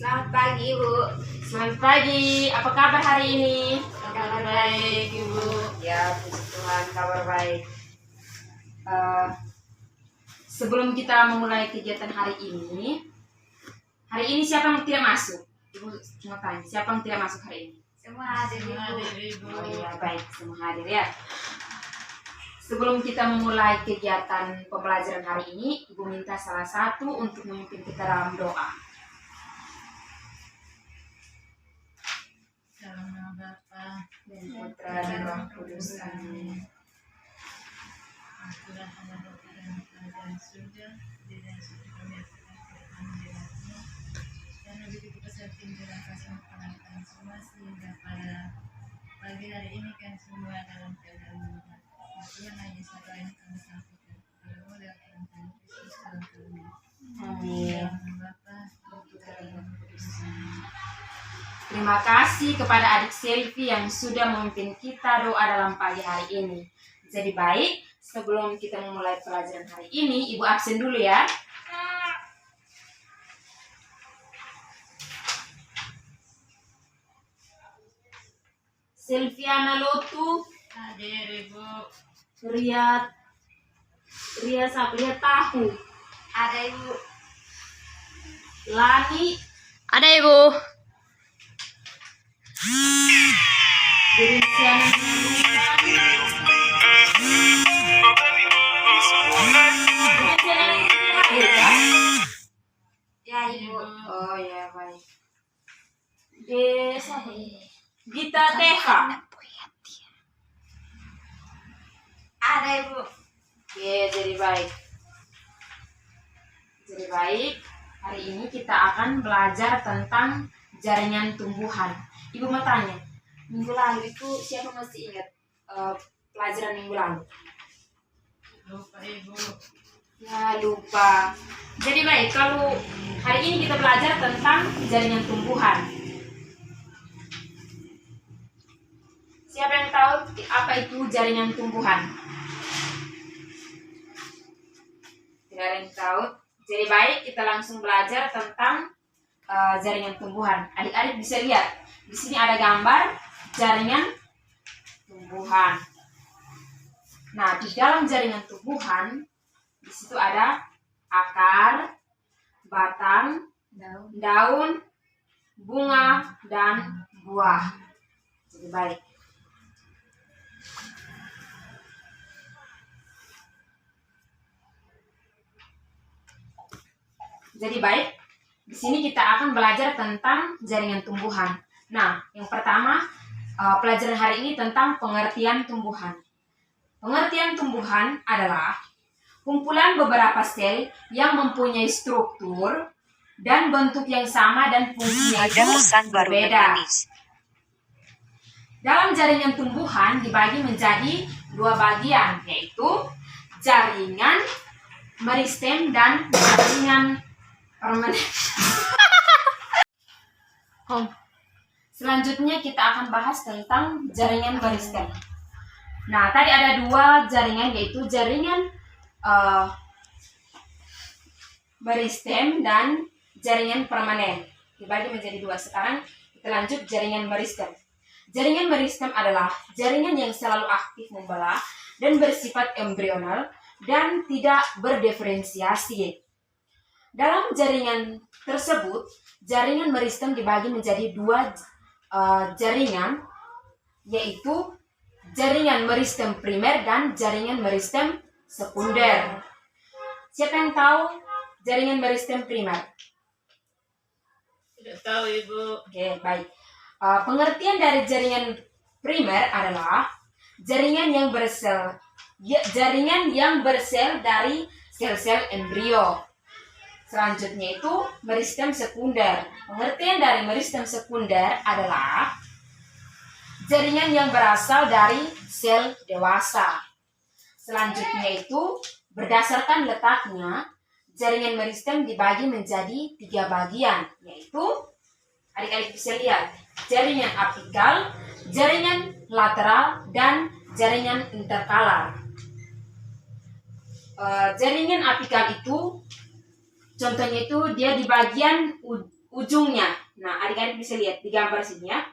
Selamat pagi, Ibu. Selamat pagi, apa kabar hari ini? Kabar baik, Ibu. Ya, puji Tuhan, kabar baik. Sebelum kita memulai kegiatan hari ini siapa yang tidak masuk? Ibu cuma tanya, siapa yang tidak masuk hari ini? Semua hadir, Ibu. Oh iya, baik, semua hadir ya. Sebelum kita memulai kegiatan pembelajaran hari ini, Ibu minta salah satu untuk memimpin kita dalam doa. Dalam nama Bapa Dan Putra dan Roh Kudus. Amin. Tuhan Allah Bapa dan Kerajaan Surga, dan suci kami dan lebih kita sertim dalam kasih kepada semua sehingga pada pagi hari ini kan semua dalam keadaan menguat. Tuhan hanya satu yang kami sampaikan kepada oleh Tuhan Yesus dalam kami. Amin. Dalam nama Bapa, Putra dan Roh Kudus. Terima kasih kepada adik Selvi yang sudah memimpin kita doa dalam pagi hari ini. Jadi baik, sebelum kita memulai pelajaran hari ini, Ibu absen dulu ya. Selviana Lotu, Hadir, Ibu. Ria Tahu, Ada, Ibu. Lani, Ada Ibu. Dirisiana Ya, Ibu. Oh ya, baik. Desa Gita Teha. Ada, Ibu. Oke, jadi baik. Jadi baik, hari ini kita akan belajar tentang jaringan tumbuhan. Ibu mau tanya, minggu lalu itu siapa masih ingat pelajaran minggu lalu? Lupa, Ibu. Ya, lupa. Jadi baik, kalau hari ini kita belajar tentang jaringan tumbuhan. Siapa yang tahu apa itu jaringan tumbuhan? Tidak ada yang tahu. Jadi baik, kita langsung belajar tentang jaringan tumbuhan. Adik-adik bisa lihat, di sini ada gambar jaringan tumbuhan. Nah, di dalam jaringan tumbuhan, di situ ada akar, batang, daun, bunga, dan buah. Jadi baik. Jadi baik, di sini kita akan belajar tentang jaringan tumbuhan. Nah, yang pertama, pelajaran hari ini tentang pengertian tumbuhan. Pengertian tumbuhan adalah kumpulan beberapa sel yang mempunyai struktur dan bentuk yang sama dan fungsinya itu berbeda. Dalam jaringan tumbuhan dibagi menjadi dua bagian, yaitu jaringan meristem dan jaringan permanen. Selanjutnya kita akan bahas tentang jaringan meristem. Nah, tadi ada dua jaringan, yaitu jaringan meristem dan jaringan permanen. Dibagi menjadi dua. Sekarang kita lanjut jaringan meristem. Jaringan meristem adalah jaringan yang selalu aktif membelah dan bersifat embrional dan tidak berdiferensiasi. Dalam jaringan tersebut, jaringan meristem dibagi menjadi dua jaringan, yaitu jaringan meristem primer dan jaringan meristem sekunder. Siapa yang tahu jaringan meristem primer? Tidak tahu, Ibu. Oke, baik. Pengertian dari jaringan primer adalah jaringan yang bersel dari sel-sel embrio. Selanjutnya itu meristem sekunder. Pengertian dari meristem sekunder adalah jaringan yang berasal dari sel dewasa. Selanjutnya itu berdasarkan letaknya, jaringan meristem dibagi menjadi tiga bagian, yaitu adik-adik bisa lihat, jaringan apikal, jaringan lateral, dan jaringan interkalar. Jaringan apikal itu contohnya itu dia di bagian ujungnya. Nah, adik-adik bisa lihat di gambar sini ya.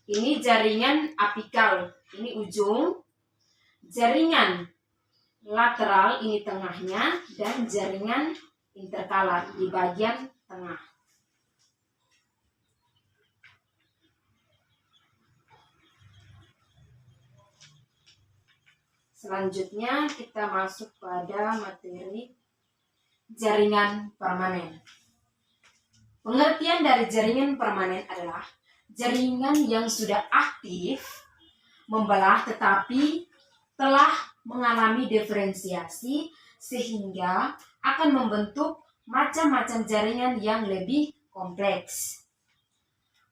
Ini jaringan apikal, ini ujung. Jaringan lateral ini tengahnya, dan jaringan interkalar di bagian tengah. Selanjutnya kita masuk pada materi jaringan permanen. Pengertian dari jaringan permanen adalah jaringan yang sudah aktif membelah tetapi telah mengalami diferensiasi sehingga akan membentuk macam-macam jaringan yang lebih kompleks.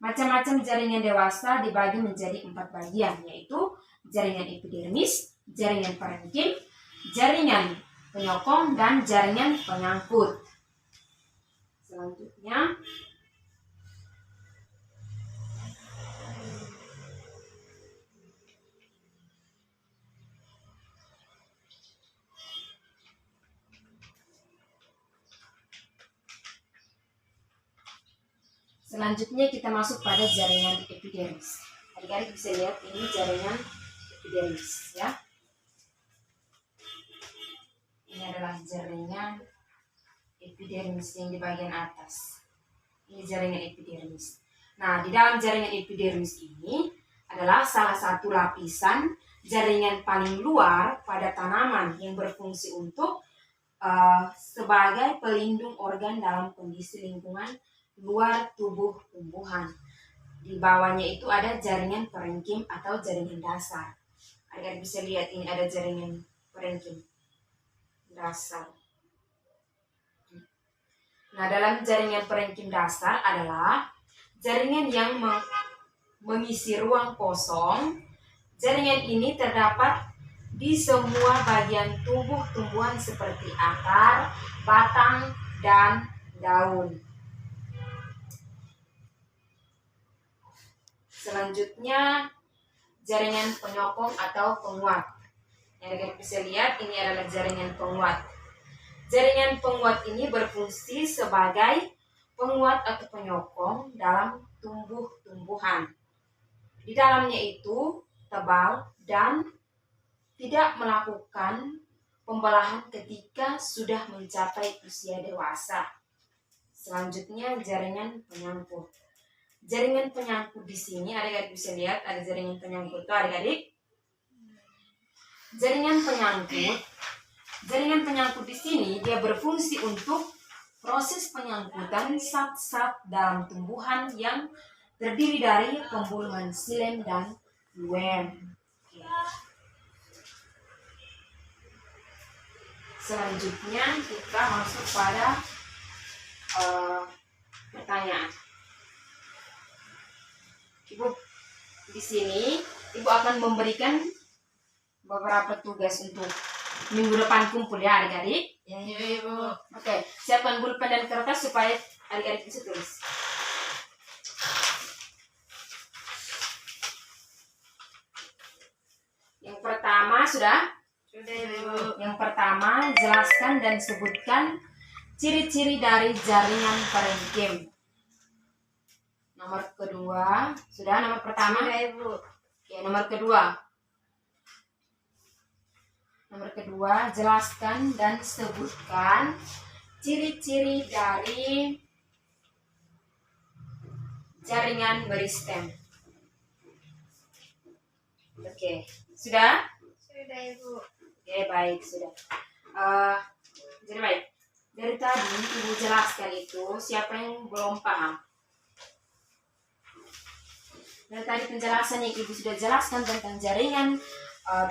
Macam-macam jaringan dewasa dibagi menjadi 4 bagian, yaitu jaringan epidermis, jaringan parenkim, jaringan penyokong, dan jaringan penyangkut. Selanjutnya, kita masuk pada jaringan epidermis. Adik-adik bisa lihat ini jaringan epidermis ya. Ini adalah jaringan epidermis yang di bagian atas. Ini jaringan epidermis. Nah, di dalam jaringan epidermis ini adalah salah satu lapisan jaringan paling luar pada tanaman yang berfungsi untuk sebagai pelindung organ dalam kondisi lingkungan luar tubuh tumbuhan. Di bawahnya itu ada jaringan parenkim atau jaringan dasar. Agar bisa lihat ini ada jaringan parenkim dasar. Nah, dalam jaringan parenkim dasar adalah jaringan yang mengisi ruang kosong. Jaringan ini terdapat di semua bagian tubuh tumbuhan seperti akar, batang, dan daun. Selanjutnya, jaringan penyokong atau penguat. Yang adik bisa lihat ini adalah jaringan penguat. Jaringan penguat ini berfungsi sebagai penguat atau penyokong dalam tumbuh-tumbuhan. Di dalamnya itu tebal dan tidak melakukan pembelahan ketika sudah mencapai usia dewasa. Selanjutnya, jaringan penyangkut. Jaringan penyangkut di sini adik-adik bisa lihat ada jaringan penyangkut tuh adik-adik. Jaringan penyangkut di sini dia berfungsi untuk proses penyangkutan zat-zat dalam tumbuhan yang terdiri dari pembuluhan xilem dan phloem. Selanjutnya kita masuk pada pertanyaan. Ibu di sini ibu akan memberikan beberapa tugas untuk minggu depan kumpul ya adik-adik. Ya, Ibu. Oke, siapkan pulpen dan kertas supaya adik-adik bisa tulis. Yang pertama sudah? Sudah, Ibu. Yang pertama, jelaskan dan sebutkan ciri-ciri dari jaringan parenkim. Nomor kedua, sudah nomor pertama? Sudah, Ibu. Ya, nomor kedua. Nomor kedua, jelaskan dan sebutkan ciri-ciri dari jaringan meristem. Oke, sudah? Sudah, Ibu. Oke, baik, sudah. Jadi baik. Dari tadi Ibu jelaskan itu, siapa yang belum paham? Dari tadi penjelasannya Ibu sudah jelaskan tentang jaringan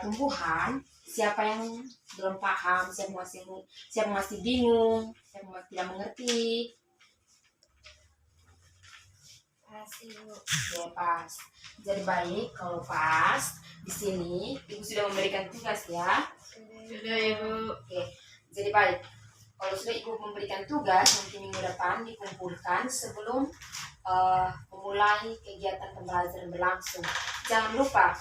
tumbuhan. Siapa yang belum paham? Siapa masih bingung? Siapa masih tidak mengerti? Pas, Ibu. Oke, pas. Jadi baik kalau pas. Di sini Ibu sudah memberikan tugas ya. Sudah, Ibu. Oke, jadi baik. Kalau sudah Ibu memberikan tugas, nanti minggu depan dikumpulkan sebelum memulai kegiatan pembelajaran berlangsung. Jangan lupa,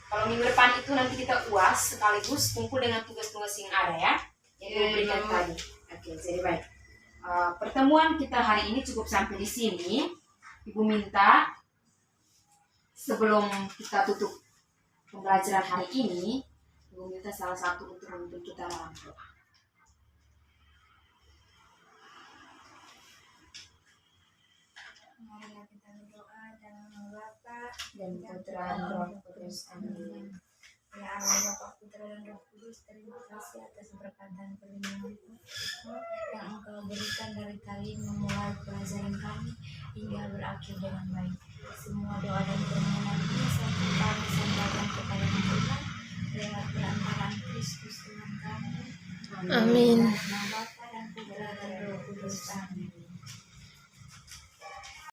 kalau minggu depan itu nanti kita UAS sekaligus kumpul dengan tugas-tugas yang ada ya. Yang Ibu berikan tadi. Oke, jadi baik. pertemuan kita hari ini cukup sampai di sini. Ibu minta sebelum kita tutup pembelajaran hari ini, Ibu minta salah satu untuk memimpin kita dalam doa. Marilah kita berdoa dalam nama Bapa Dan Putra dan Roh Kudus. Amin. Ya Allah, Bapa, Putra dan Roh Kudus, terima kasih atas berkat dan perlindungan yang Engkau berikan dari kali memulai pelajaran kami hingga berakhir dengan baik. Semua doa dan permohonan ini sampai kami sampaikan kepada Tuhan lewat perantaraan Kristus Tuhan kami. Amin.